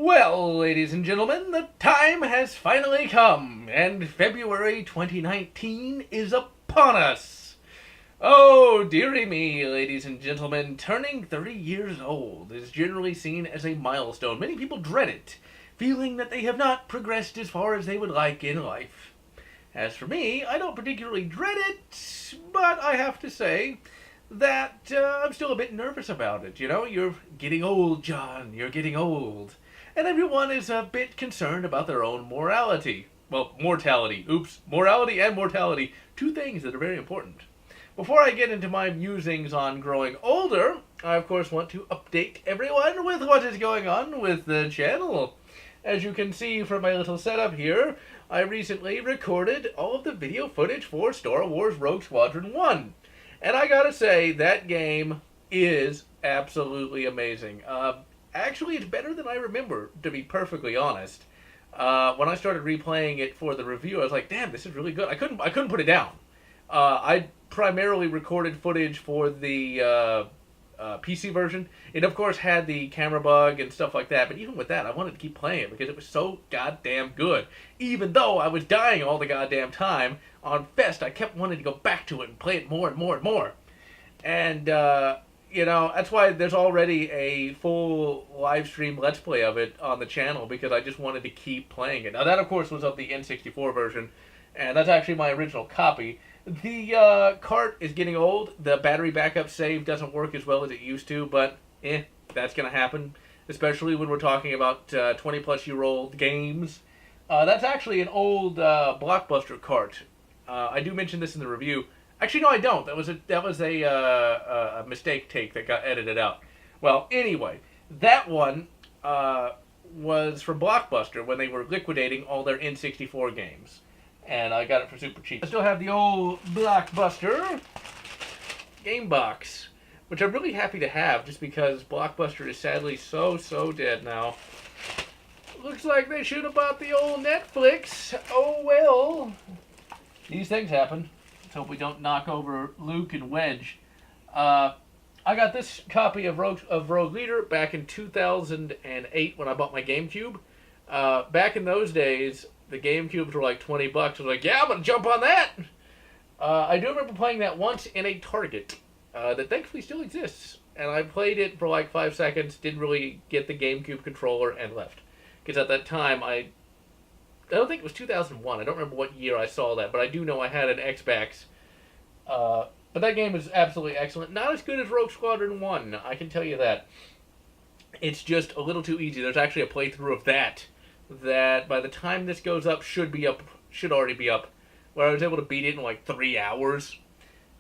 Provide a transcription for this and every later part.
Well, ladies and gentlemen, the time has finally come, and February 2019 is upon us. Oh, dearie me, ladies and gentlemen, turning 30 years old is generally seen as a milestone. Many people dread it, feeling that they have not progressed as far as they would like in life. As for me, I don't particularly dread it, but I have to say that I'm still a bit nervous about it. You know, you're getting old, John, you're getting old. And everyone is a bit concerned about their own morality. Well, mortality. Oops. Morality and mortality. Two things that are very important. Before I get into my musings on growing older, I of course want to update everyone with what is going on with the channel. As you can see from my little setup here, I recently recorded all of the video footage for Star Wars Rogue Squadron 1. And I gotta say, that game is absolutely amazing. Actually, it's better than I remember, to be perfectly honest. When I started replaying it for the review, I was like, damn, this is really good. I couldn't put it down. I primarily recorded footage for the PC version. It, of course, had the camera bug and stuff like that, but even with that, I wanted to keep playing it because it was so goddamn good. Even though I was dying all the goddamn time, on Fest, I kept wanting to go back to it and play it more and more and more. And, you know, that's why there's already a full live stream Let's Play of it on the channel, because I just wanted to keep playing it. Now, that, of course, was of the N64 version, and that's actually my original copy. The cart is getting old. The battery backup save doesn't work as well as it used to, but, that's going to happen, especially when we're talking about 20-plus-year-old games. That's actually an old Blockbuster cart. I do mention this in the review. Actually, no, I don't. That was a mistake take that got edited out. Well, anyway, that one was from Blockbuster when they were liquidating all their N64 games. And I got it for super cheap. I still have the old Blockbuster game box, which I'm really happy to have just because Blockbuster is sadly so dead now. Looks like they should have bought the old Netflix. Oh well. These things happen. Let's hope we don't knock over Luke and Wedge. I got this copy of Rogue Leader back in 2008 when I bought my GameCube. Back in those days, the GameCubes were like 20 bucks. I was like, yeah, I'm going to jump on that. I do remember playing that once in a Target that thankfully still exists. And I played it for like 5 seconds, didn't really get the GameCube controller, and left. Because at that time, I don't think it was 2001. I don't remember what year I saw that, but I do know I had an Xbox. But that game is absolutely excellent. Not as good as Rogue Squadron 1, I can tell you that. It's just a little too easy. There's actually a playthrough of that by the time this goes up should already be up, where I was able to beat it in like 3 hours.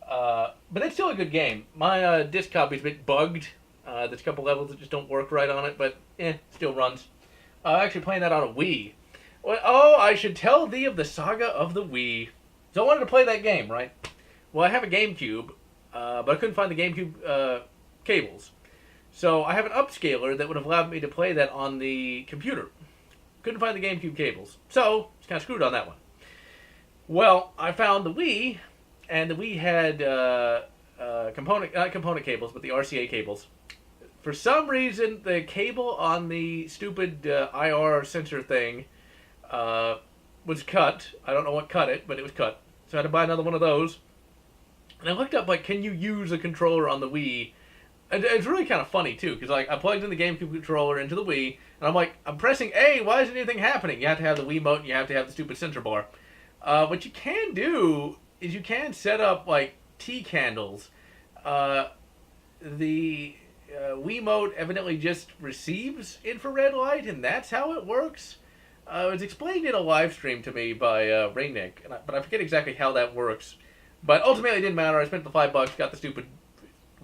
But it's still a good game. My disc copy's a bit bugged. There's a couple levels that just don't work right on it, but still runs. Actually playing that on a Wii. Well, oh, I should tell thee of the saga of the Wii. So I wanted to play that game, right? Well, I have a GameCube, but I couldn't find the GameCube cables. So I have an upscaler that would have allowed me to play that on the computer. Couldn't find the GameCube cables. So, it's kind of screwed on that one. Well, I found the Wii, and the Wii had not component cables, but the RCA cables. For some reason, the cable on the stupid IR sensor thing was cut. I don't know what cut it, but it was cut. So I had to buy another one of those. And I looked up, like, can you use a controller on the Wii? And it's really kind of funny, too, because, like, I plugged in the GameCube controller into the Wii, and I'm like, I'm pressing A, why isn't anything happening? You have to have the Wiimote, and you have to have the stupid sensor bar. What you can do is you can set up, like, T-candles. The Wiimote evidently just receives infrared light, and that's how it works. It was explained in a live stream to me by Raynick, but I forget exactly how that works. But ultimately, it didn't matter. I spent the $5, got the stupid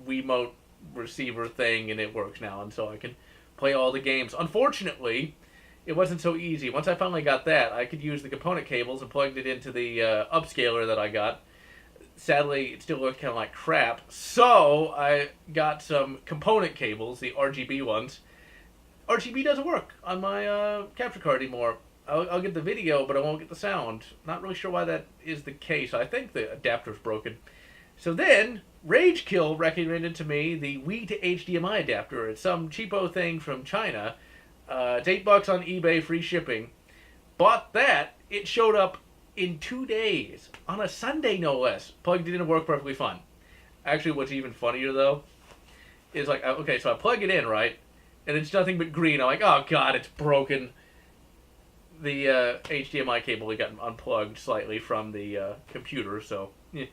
Wiimote receiver thing, and it works now, and so I can play all the games. Unfortunately, it wasn't so easy. Once I finally got that, I could use the component cables and plugged it into the upscaler that I got. Sadly, it still looked kind of like crap, so I got some component cables, the RGB ones. RGB doesn't work on my capture card anymore. I'll get the video, but I won't get the sound. Not really sure why that is the case. I think the adapter's broken. So then, Ragekill recommended to me the Wii to HDMI adapter. It's some cheapo thing from China It's $8 on eBay, free shipping. Bought that. It showed up in 2 days on a Sunday, no less. Plugged it in and worked perfectly fine. Actually, what's even funnier though is like, okay, so I plug it in, right, and it's nothing but green. I'm like, oh god, it's broken. The HDMI cable had gotten unplugged slightly from the computer, so yeah.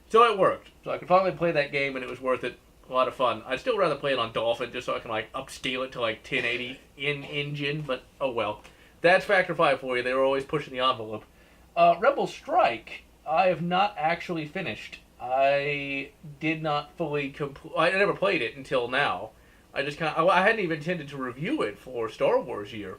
So it worked. So I could finally play that game, and it was worth it. A lot of fun. I'd still rather play it on Dolphin just so I can like upscale it to like 1080 in engine, but oh well. That's Factor 5 for you. They were always pushing the envelope. Rebel Strike, I have not actually finished. I did not fully complete. I never played it until now. I just I hadn't even intended to review it for Star Wars year.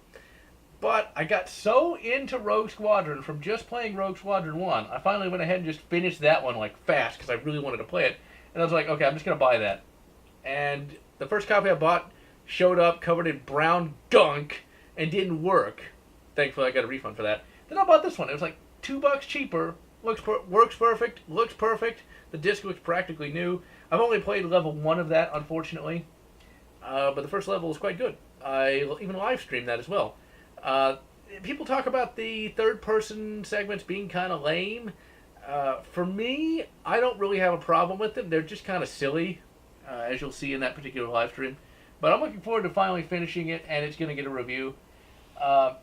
But I got so into Rogue Squadron from just playing Rogue Squadron 1, I finally went ahead and just finished that one like fast because I really wanted to play it. And I was like, okay, I'm just going to buy that. And the first copy I bought showed up covered in brown gunk and didn't work. Thankfully, I got a refund for that. Then I bought this one. It was like $2 cheaper. Works perfect. Looks perfect. The disc looks practically new. I've only played level 1 of that, unfortunately. But the first level is quite good. I even live streamed that as well. People talk about the third-person segments being kind of lame. For me, I don't really have a problem with them. They're just kind of silly, as you'll see in that particular live stream. But I'm looking forward to finally finishing it, and it's going to get a review. My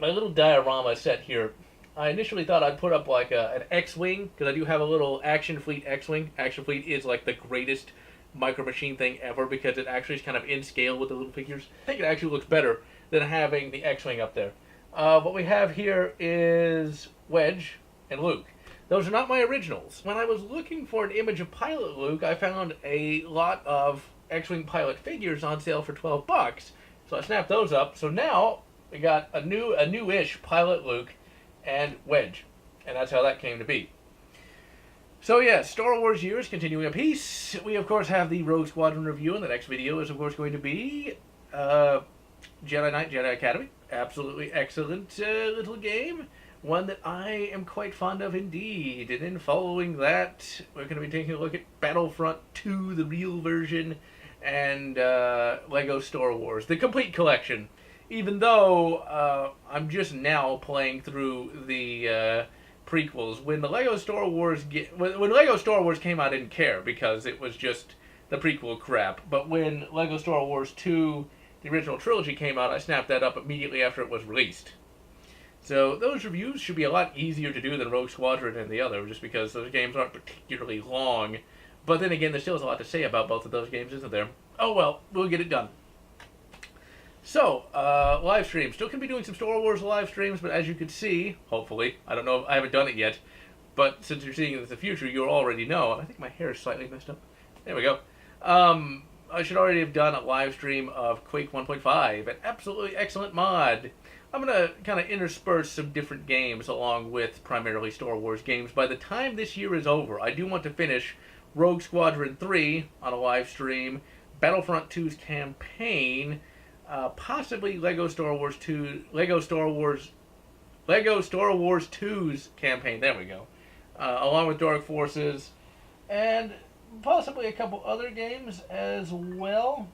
little diorama set here, I initially thought I'd put up like an X-Wing, because I do have a little Action Fleet X-Wing. Action Fleet is like the greatest Micro Machine thing ever, because it actually is kind of in scale with the little figures. I think it actually looks better than having the X-Wing up there. What we have here is Wedge and Luke. Those are not my originals. When I was looking for an image of Pilot Luke, I found a lot of X-Wing pilot figures on sale for $12. So I snapped those up. So now we got a newish Pilot Luke and Wedge. And that's how that came to be. So yeah, Star Wars year is continuing apace. We of course have the Rogue Squadron review, and the next video is of course going to be Jedi Knight, Jedi Academy. Absolutely excellent little game. One that I am quite fond of indeed. And then following that, we're going to be taking a look at Battlefront 2, the real version, and Lego Star Wars, the complete collection. Even though I'm just now playing through the prequels. When the Lego Star Wars when Lego Star Wars came out, I didn't care because it was just the prequel crap. But when Lego Star Wars 2, the original trilogy, came out, I snapped that up immediately after it was released. So those reviews should be a lot easier to do than Rogue Squadron and the other, just because those games aren't particularly long. But then again, there still is a lot to say about both of those games, isn't there? Oh well, we'll get it done. So, live streams. Still can be doing some Star Wars live streams, but as you can see, hopefully, I don't know, I haven't done it yet, but since you're seeing it in the future, you'll already know. I think my hair is slightly messed up. There we go. I should already have done a live stream of Quake 1.5, an absolutely excellent mod. I'm going to kind of intersperse some different games along with primarily Star Wars games. By the time this year is over, I do want to finish Rogue Squadron 3 on a live stream, Battlefront 2's campaign, possibly Lego Star Wars 2's campaign, there we go, along with Dark Forces, and possibly a couple other games as well.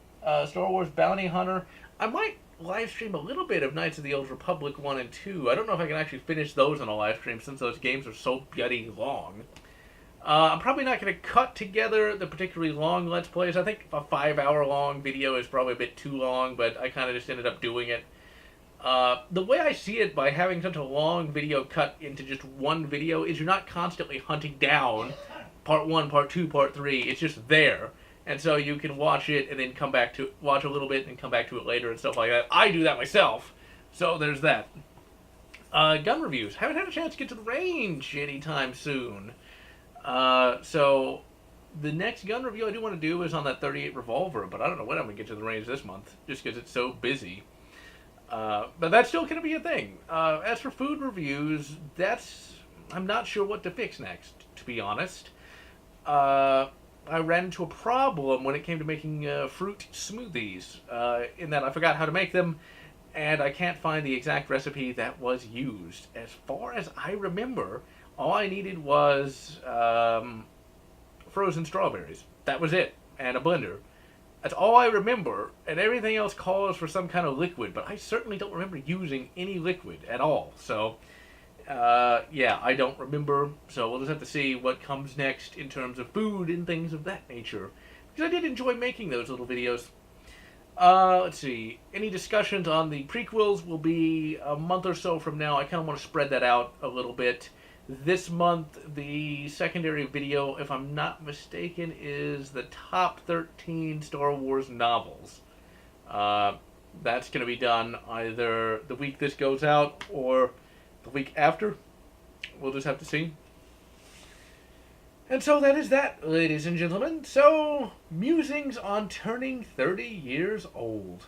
Star Wars Bounty Hunter. I might live stream a little bit of Knights of the Old Republic 1 and 2. I don't know if I can actually finish those on a live stream since those games are so bloody long. I'm probably not going to cut together the particularly long Let's Plays. I think a 5-hour long video is probably a bit too long, but I kind of just ended up doing it. The way I see it, by having such a long video cut into just one video, is you're not constantly hunting down part 1, part 2, part 3. It's just there. And so you can watch it and then come back to watch a little bit and come back to it later and stuff like that. I do that myself. So there's that. Gun reviews. Haven't had a chance to get to the range anytime soon. So the next gun review I do want to do is on that 38 revolver, but I don't know when I'm going to get to the range this month, just because it's so busy. But that's still going to be a thing. As for food reviews, I'm not sure what to fix next, to be honest. I ran into a problem when it came to making fruit smoothies, in that I forgot how to make them, and I can't find the exact recipe that was used. As far as I remember, all I needed was frozen strawberries. That was it, and a blender. That's all I remember, and everything else calls for some kind of liquid, but I certainly don't remember using any liquid at all. So, yeah, I don't remember, so we'll just have to see what comes next in terms of food and things of that nature. Because I did enjoy making those little videos. Let's see. Any discussions on the prequels will be a month or so from now. I kind of want to spread that out a little bit. This month, the secondary video, if I'm not mistaken, is the top 13 Star Wars novels. That's going to be done either the week this goes out or the week after. We'll just have to see. And so that is that, ladies and gentlemen. So, musings on turning 30 years old.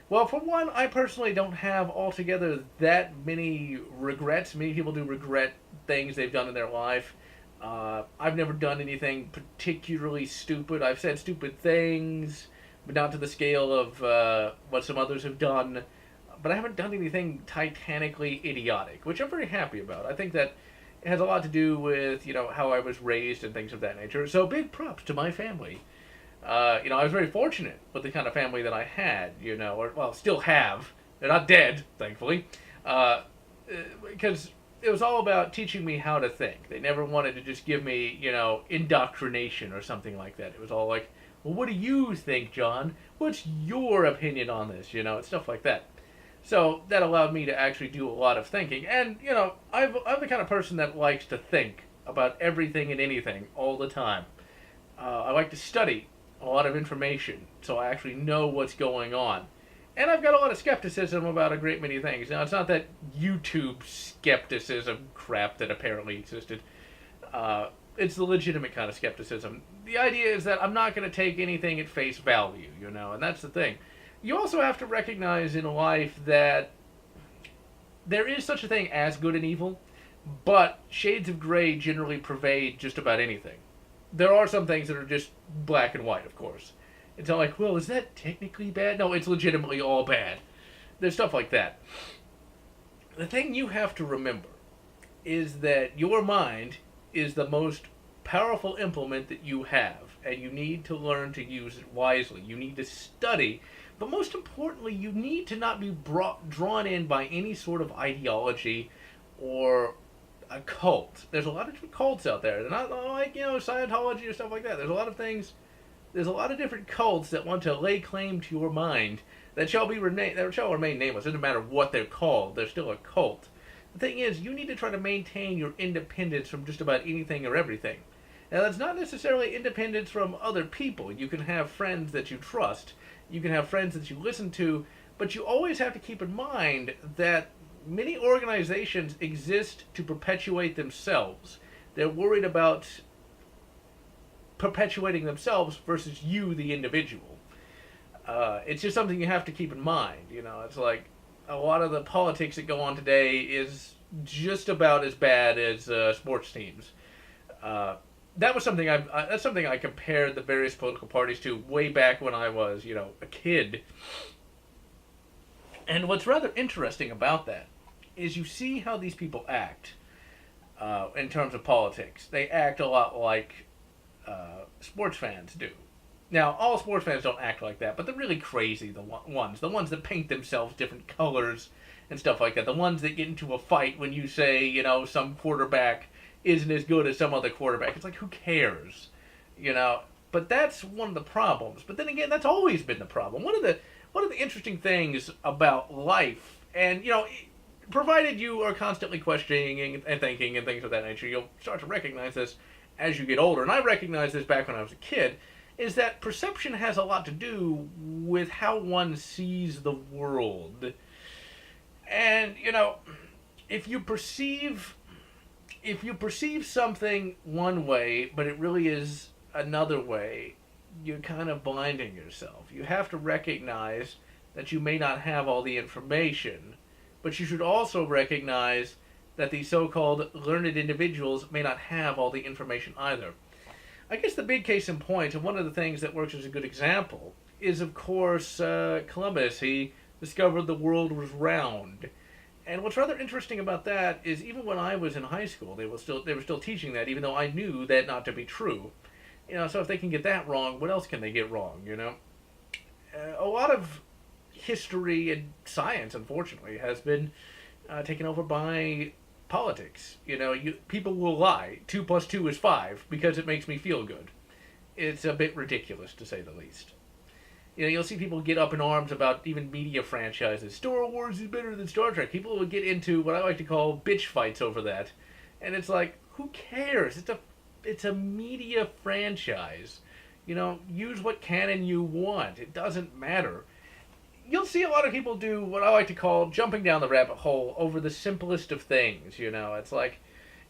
Well, for one, I personally don't have altogether that many regrets. Many people do regret things they've done in their life. I've never done anything particularly stupid. I've said stupid things, but not to the scale of what some others have done. But I haven't done anything titanically idiotic, which I'm very happy about. I think that it has a lot to do with, how I was raised and things of that nature. So big props to my family. I was very fortunate with the kind of family that I had, still have. They're not dead, thankfully. Because it was all about teaching me how to think. They never wanted to just give me, indoctrination or something like that. It was all like, well, what do you think, John? What's your opinion on this? And stuff like that. So that allowed me to actually do a lot of thinking. And, I'm the kind of person that likes to think about everything and anything all the time. I like to study a lot of information so I actually know what's going on. And I've got a lot of skepticism about a great many things. Now, it's not that YouTube skepticism crap that apparently existed. It's the legitimate kind of skepticism. The idea is that I'm not going to take anything at face value, and that's the thing. You also have to recognize in life that there is such a thing as good and evil, but shades of gray generally pervade just about anything. There are some things that are just black and white, of course. It's not like, well, is that technically bad? No, it's legitimately all bad. There's stuff like that. The thing you have to remember is that your mind is the most powerful implement that you have, and you need to learn to use it wisely. You need to study, but most importantly, you need to not be drawn in by any sort of ideology or a cult. There's a lot of different cults out there. They're not like, Scientology or stuff like that. There's a lot of things. There's a lot of different cults that want to lay claim to your mind that shall remain nameless. It doesn't matter what they're called. They're still a cult. The thing is, you need to try to maintain your independence from just about anything or everything. Now, that's not necessarily independence from other people. You can have friends that you trust. You can have friends that you listen to. But you always have to keep in mind that many organizations exist to perpetuate themselves. They're worried about perpetuating themselves versus you, the individual. It's just something you have to keep in mind. It's like a lot of the politics that go on today is just about as bad as sports teams. That was something that's something I compared the various political parties to way back when I was, a kid. And what's rather interesting about that is you see how these people act in terms of politics. They act a lot like sports fans do. Now, all sports fans don't act like that, but they're really crazy, the ones that paint themselves different colors and stuff like that. The ones that get into a fight when you say, some quarterback isn't as good as some other quarterback. It's like, who cares? But that's one of the problems. But then again, that's always been the problem. One of the interesting things about life, and, provided you are constantly questioning and thinking and things of that nature, you'll start to recognize this as you get older. And I recognized this back when I was a kid, is that perception has a lot to do with how one sees the world. And, if you perceive something one way, but it really is another way, you're kind of blinding yourself. You have to recognize that you may not have all the information, but you should also recognize that the so-called learned individuals may not have all the information either. I guess the big case in point, and one of the things that works as a good example, is, of course, Columbus. He discovered the world was round. And what's rather interesting about that is even when I was in high school, they were still teaching that, even though I knew that not to be true. So if they can get that wrong, what else can they get wrong, A lot of history and science, unfortunately, has been taken over by politics. People will lie. 2 plus 2 is 5 because it makes me feel good. It's a bit ridiculous, to say the least. You'll see people get up in arms about even media franchises. Star Wars is better than Star Trek. People will get into what I like to call bitch fights over that, and it's like, who cares? It's a media franchise. Use what canon you want. It doesn't matter. You'll see a lot of people do what I like to call jumping down the rabbit hole over the simplest of things. It's like,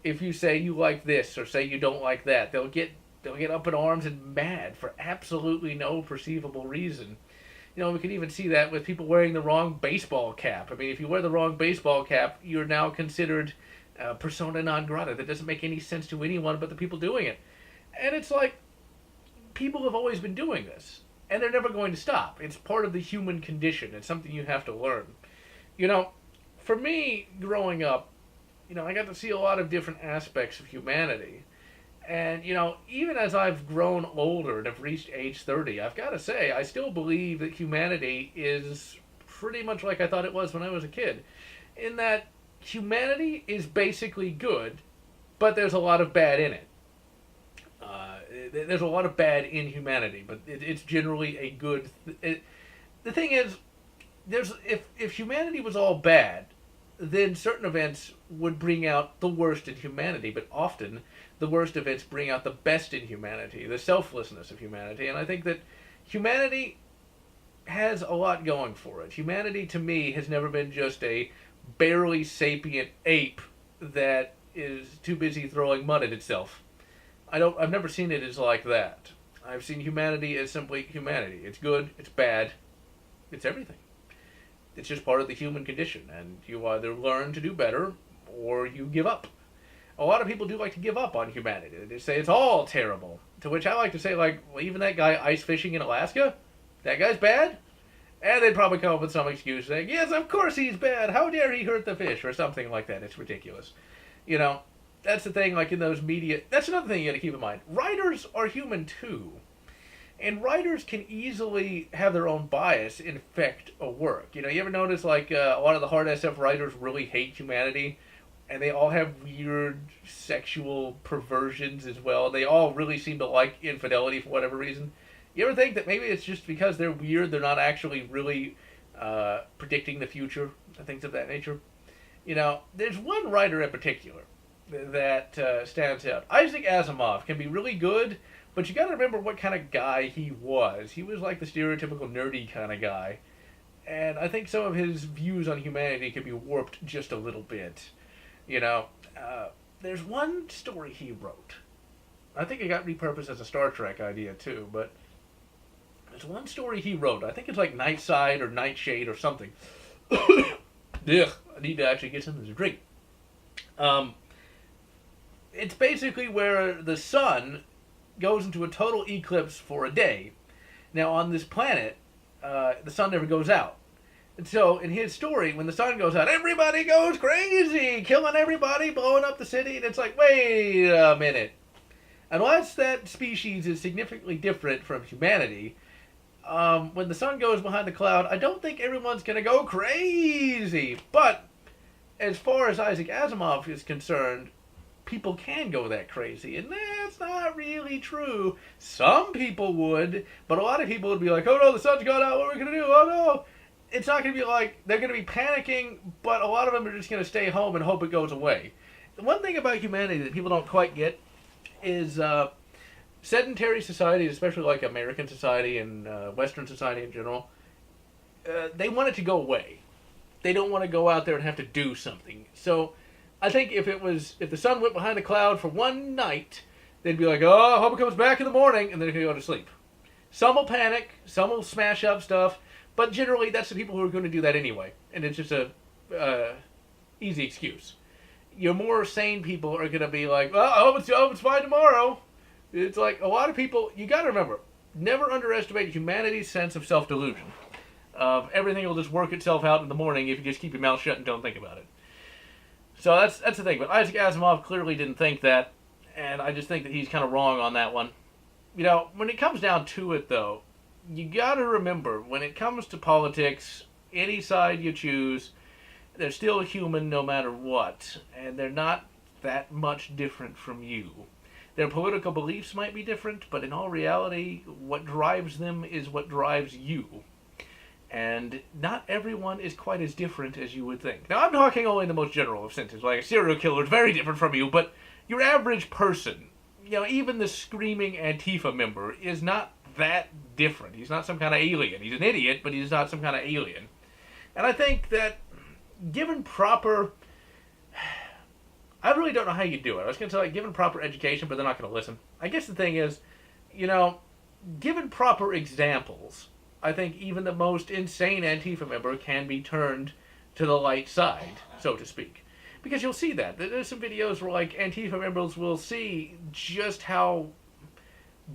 if you say you like this or say you don't like that, they'll get up in arms and mad for absolutely no perceivable reason. We can even see that with people wearing the wrong baseball cap. I mean, if you wear the wrong baseball cap, you're now considered persona non grata. That doesn't make any sense to anyone but the people doing it. And it's like, people have always been doing this, and they're never going to stop. It's part of the human condition. It's something you have to learn. For me, growing up, I got to see a lot of different aspects of humanity. And, even as I've grown older and have reached age 30, I've got to say, I still believe that humanity is pretty much like I thought it was when I was a kid. In that humanity is basically good, but there's a lot of bad in it. There's a lot of bad in humanity, but it's generally a good... The thing is, if humanity was all bad, then certain events would bring out the worst in humanity, but often the worst events bring out the best in humanity, the selflessness of humanity, and I think that humanity has a lot going for it. Humanity, to me, has never been just a barely sapient ape that is too busy throwing mud at itself. I've never seen it as like that. I've seen humanity as simply humanity. It's good, it's bad, it's everything. It's just part of the human condition, and you either learn to do better or you give up. A lot of people do like to give up on humanity. They say it's all terrible. To which I like to say, well, even that guy ice fishing in Alaska, that guy's bad? And they'd probably come up with some excuse saying, yes, of course he's bad. How dare he hurt the fish? Or something like that. It's ridiculous. That's the thing, in those media... That's another thing you gotta keep in mind. Writers are human, too. And writers can easily have their own bias infect a work. You ever notice, a lot of the hard SF writers really hate humanity? And they all have weird sexual perversions as well. They all really seem to like infidelity for whatever reason. You ever think that maybe it's just because they're weird, they're not actually really predicting the future, and things of that nature? There's one writer in particular that stands out. Isaac Asimov can be really good, but you gotta remember what kind of guy he was. He was like the stereotypical nerdy kind of guy. And I think some of his views on humanity can be warped just a little bit. There's one story he wrote. I think it got repurposed as a Star Trek idea too, but there's one story he wrote. I think it's like Nightside or Nightshade or something. Ugh, I need to actually get something to drink. It's basically where the sun goes into a total eclipse for a day. Now, on this planet, the sun never goes out. And so, in his story, when the sun goes out, everybody goes crazy, killing everybody, blowing up the city, and it's like, wait a minute. Unless that species is significantly different from humanity, when the sun goes behind the cloud, I don't think everyone's going to go crazy. But, as far as Isaac Asimov is concerned, people can go that crazy, and that's not really true. Some people would, but a lot of people would be like, oh no, the sun's gone out, what are we going to do? Oh no! It's not going to be like, they're going to be panicking, but a lot of them are just going to stay home and hope it goes away. The one thing about humanity that people don't quite get is sedentary societies, especially like American society and Western society in general, they want it to go away. They don't want to go out there and have to do something. So I think if the sun went behind a cloud for one night, they'd be like, oh, I hope it comes back in the morning, and then they're going to go to sleep. Some will panic, some will smash up stuff, but generally that's the people who are going to do that anyway, and it's just a easy excuse. Your more sane people are going to be like, well, I hope it's fine tomorrow. It's like, a lot of people, you got to remember, never underestimate humanity's sense of self-delusion. Everything will just work itself out in the morning if you just keep your mouth shut and don't think about it. So that's the thing. But Isaac Asimov clearly didn't think that, and I just think that he's kind of wrong on that one. When it comes down to it, though, you gotta remember, when it comes to politics, any side you choose, they're still human no matter what, and they're not that much different from you. Their political beliefs might be different, but in all reality, what drives them is what drives you. And not everyone is quite as different as you would think. Now, I'm talking only in the most general of senses. Like, a serial killer is very different from you, but your average person, even the screaming Antifa member, is not that different. He's not some kind of alien. He's an idiot, but he's not some kind of alien. And I think that given proper... I really don't know how you do it. I was going to say, given proper education, but they're not going to listen. I guess the thing is, given proper examples, I think even the most insane Antifa member can be turned to the light side, so to speak. Because you'll see that. There's some videos where, Antifa members will see just how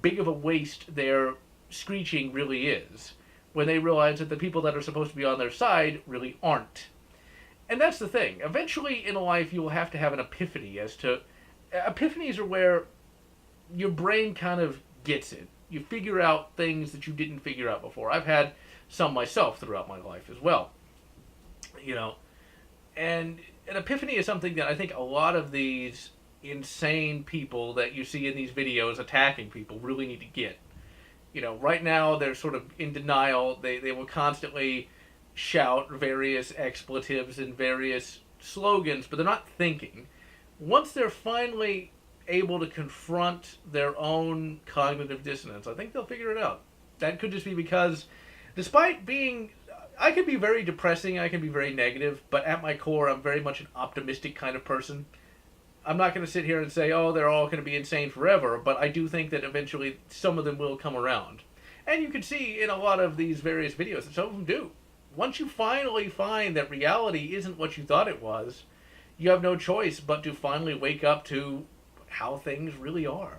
big of a waste their screeching really is when they realize that the people that are supposed to be on their side really aren't. And that's the thing. Eventually in life you will have to have an epiphany as to... Epiphanies are where your brain kind of gets it. You figure out things that you didn't figure out before. I've had some myself throughout my life as well. And an epiphany is something that I think a lot of these insane people that you see in these videos attacking people really need to get. Right now they're sort of in denial. They will constantly shout various expletives and various slogans, but they're not thinking. Once they're finally able to confront their own cognitive dissonance, I think they'll figure it out. That could just be because, despite being... I can be very depressing, I can be very negative, but at my core, I'm very much an optimistic kind of person. I'm not going to sit here and say, oh, they're all going to be insane forever, but I do think that eventually some of them will come around. And you can see in a lot of these various videos that some of them do. Once you finally find that reality isn't what you thought it was, you have no choice but to finally wake up to how things really are.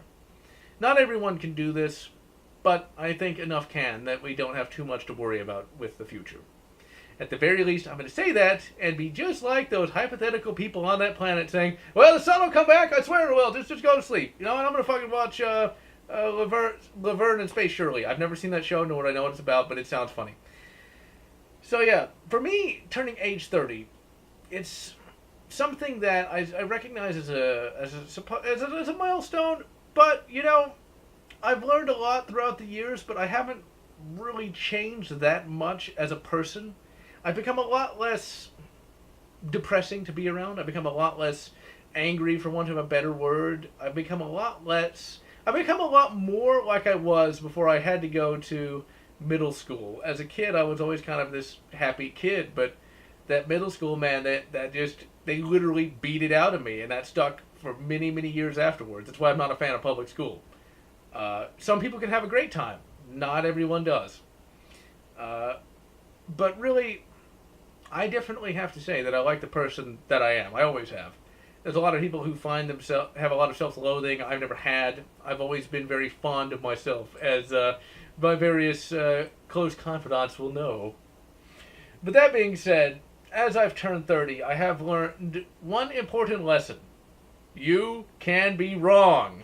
Not everyone can do this, but I think enough can that we don't have too much to worry about with the future. At the very least, I'm going to say that and be just like those hypothetical people on that planet saying, well, the sun will come back, I swear it will, just go to sleep. And I'm going to fucking watch Laverne and Space Shirley. I've never seen that show, nor do I know what it's about, but it sounds funny. So yeah, for me, turning age 30, it's something that I recognize as a milestone, but, I've learned a lot throughout the years, but I haven't really changed that much as a person. I've become a lot less depressing to be around. I've become a lot less angry, for want of a better word. I've become a lot more like I was before I had to go to middle school. As a kid, I was always kind of this happy kid, but that middle school, man, that just, they literally beat it out of me, and that stuck for many, many years afterwards. That's why I'm not a fan of public school. Some people can have a great time. Not everyone does. But really, I definitely have to say that I like the person that I am. I always have. There's a lot of people who have a lot of self-loathing I've never had. I've always been very fond of myself, as my various close confidants will know. But that being said, as I've turned 30, I have learned one important lesson. You can be wrong.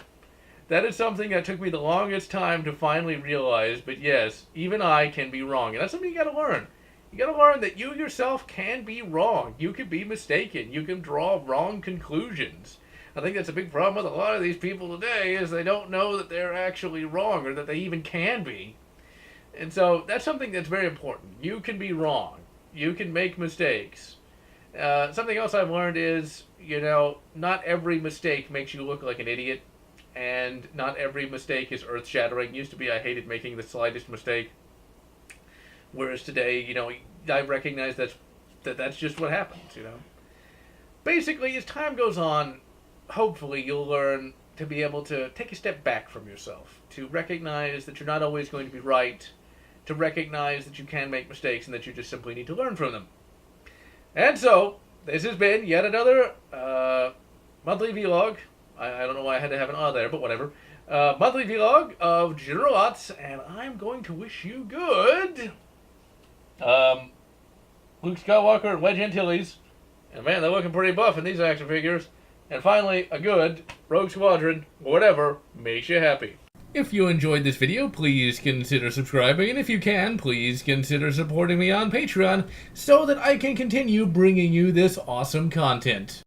That is something that took me the longest time to finally realize, but yes, even I can be wrong. And that's something you gotta learn. You gotta learn that you yourself can be wrong. You can be mistaken. You can draw wrong conclusions. I think that's a big problem with a lot of these people today, is they don't know that they're actually wrong, or that they even can be. And so that's something that's very important. You can be wrong. You can make mistakes. Something else I've learned is, not every mistake makes you look like an idiot. And not every mistake is earth-shattering. Used to be I hated making the slightest mistake. Whereas today, I recognize that's just what happens, Basically, as time goes on, hopefully you'll learn to be able to take a step back from yourself. To recognize that you're not always going to be right. To recognize that you can make mistakes and that you just simply need to learn from them. And so, this has been yet another monthly vlog. I don't know why I had to have an there, but whatever. Monthly vlog of GeneralLotz, and I'm going to wish you good. Luke Skywalker and Wedge Antilles. And man, they're looking pretty buff in these action figures. And finally, a good Rogue Squadron, whatever, makes you happy. If you enjoyed this video, please consider subscribing, and if you can, please consider supporting me on Patreon so that I can continue bringing you this awesome content.